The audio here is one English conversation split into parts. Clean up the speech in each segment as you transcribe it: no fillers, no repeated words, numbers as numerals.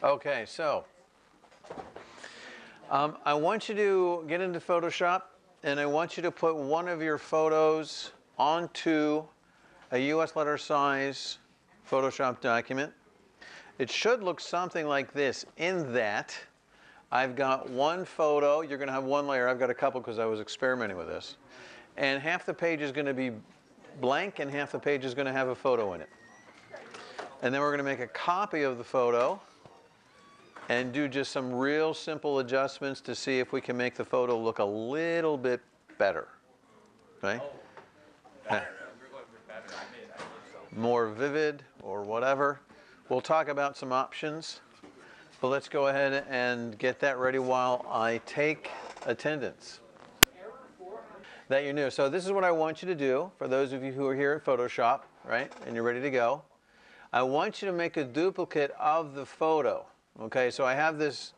Okay, so I want you to get into Photoshop, and I want you to put one of your photos onto a US letter size Photoshop document. It should look something like this, in that I've got one photo. You're going to have one layer. I've got a couple because I was experimenting with this. And half the page is going to be blank, and half the page is going to have a photo in it. And then we're going to make a copy of the photo and do just some real simple adjustments to see if we can make the photo look a little bit better. Okay? More vivid or whatever. We'll talk about some options. But let's go ahead and get that ready while I take attendance. That you're new. So this is what I want you to do for those of you who are here at Photoshop, right? And you're ready to go. I want you to make a duplicate of the photo. Okay, so I have this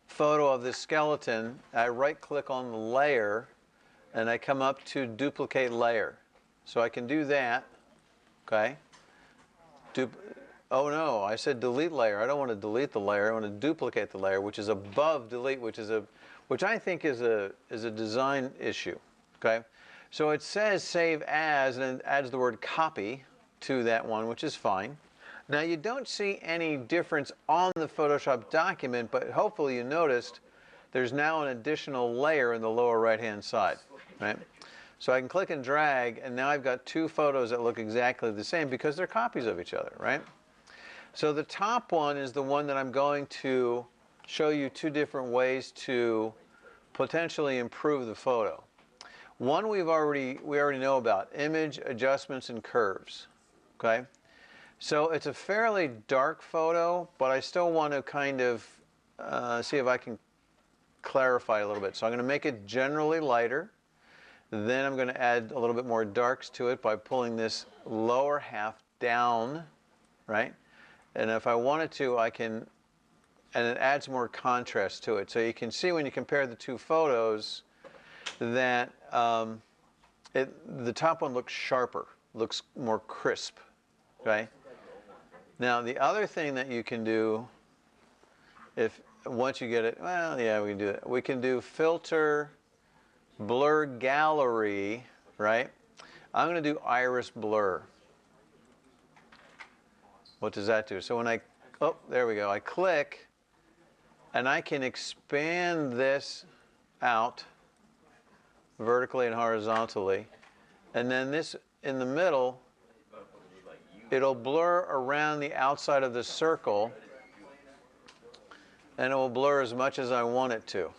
photo of this skeleton. I right-click on the layer, and I come up to duplicate layer. So I can do that. Okay. Oh no, I said delete layer. I don't want to delete the layer. I want to duplicate the layer, which is above delete, which I think is a design issue. Okay. So it says save as, and it adds the word copy to that one, which is fine. Now you don't see any difference on the Photoshop document, but hopefully you noticed there's now an additional layer in the lower right-hand side, right? So I can click and drag, and now I've got two photos that look exactly the same because they're copies of each other, right? So the top one is the one that I'm going to show you two different ways to potentially improve the photo. One we already know about, image adjustments and curves, okay? So it's a fairly dark photo, but I still want to kind of see if I can clarify a little bit. So I'm going to make it generally lighter. Then I'm going to add a little bit more darks to it by pulling this lower half down, right? And if I wanted to, I can, and it adds more contrast to it. So you can see when you compare the two photos that the top one looks sharper, looks more crisp, okay? Now, the other thing that you can do, once you get it, well, yeah, we can do it. We can do filter, blur gallery, right? I'm going to do iris blur. What does that do? So when oh, there we go. I click, and I can expand this out vertically and horizontally. And then this in the middle, it'll blur around the outside of the circle, and it will blur as much as I want it to.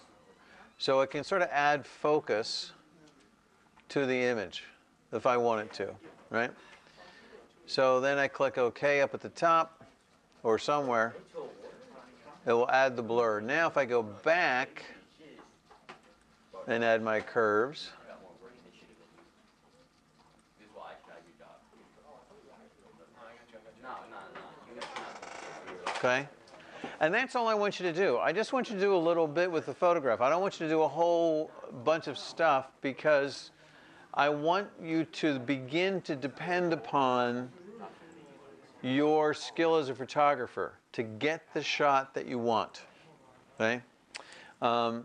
So it can sort of add focus to the image if I want it to, right? So then I click OK up at the top or somewhere. It will add the blur. Now if I go back and add my curves, okay? And that's all I want you to do. I just want you to do a little bit with the photograph. I don't want you to do a whole bunch of stuff because I want you to begin to depend upon your skill as a photographer to get the shot that you want, okay? A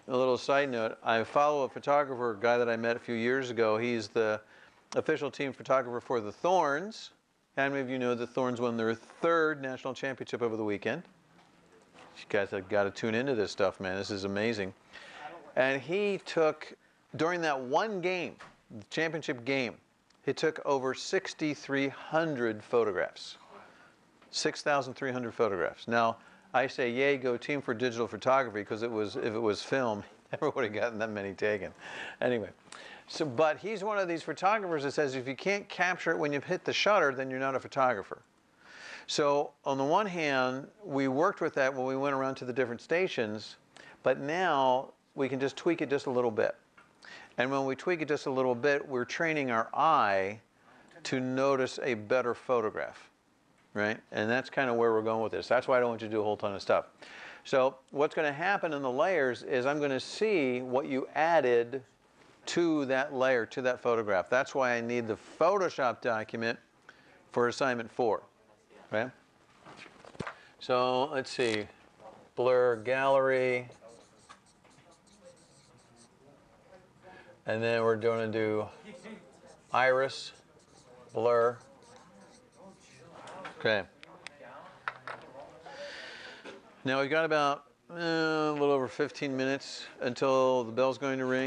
little side note, I follow a photographer, a guy that I met a few years ago. He's the official team photographer for the Thorns. How many of you know the Thorns won their third national championship over the weekend? You guys have got to tune into this stuff, man. This is amazing. And he took, during that one game, the championship game, he took over 6,300 photographs. 6,300 photographs. Now, I say, yay, go team for digital photography, because if it was film, he never would have gotten that many taken. Anyway, so, but he's one of these photographers that says if you can't capture it when you hit the shutter, then you're not a photographer. So on the one hand, we worked with that when we went around to the different stations, but now we can just tweak it just a little bit. And when we tweak it just a little bit, we're training our eye to notice a better photograph, right? And that's kind of where we're going with this. That's why I don't want you to do a whole ton of stuff. So what's going to happen in the layers is I'm going to see what you added to that layer, to that photograph. That's why I need the Photoshop document for assignment 4. Okay? So let's see, blur gallery. And then we're going to do iris, blur. Okay. Now we've got about a little over 15 minutes until the bell's going to ring.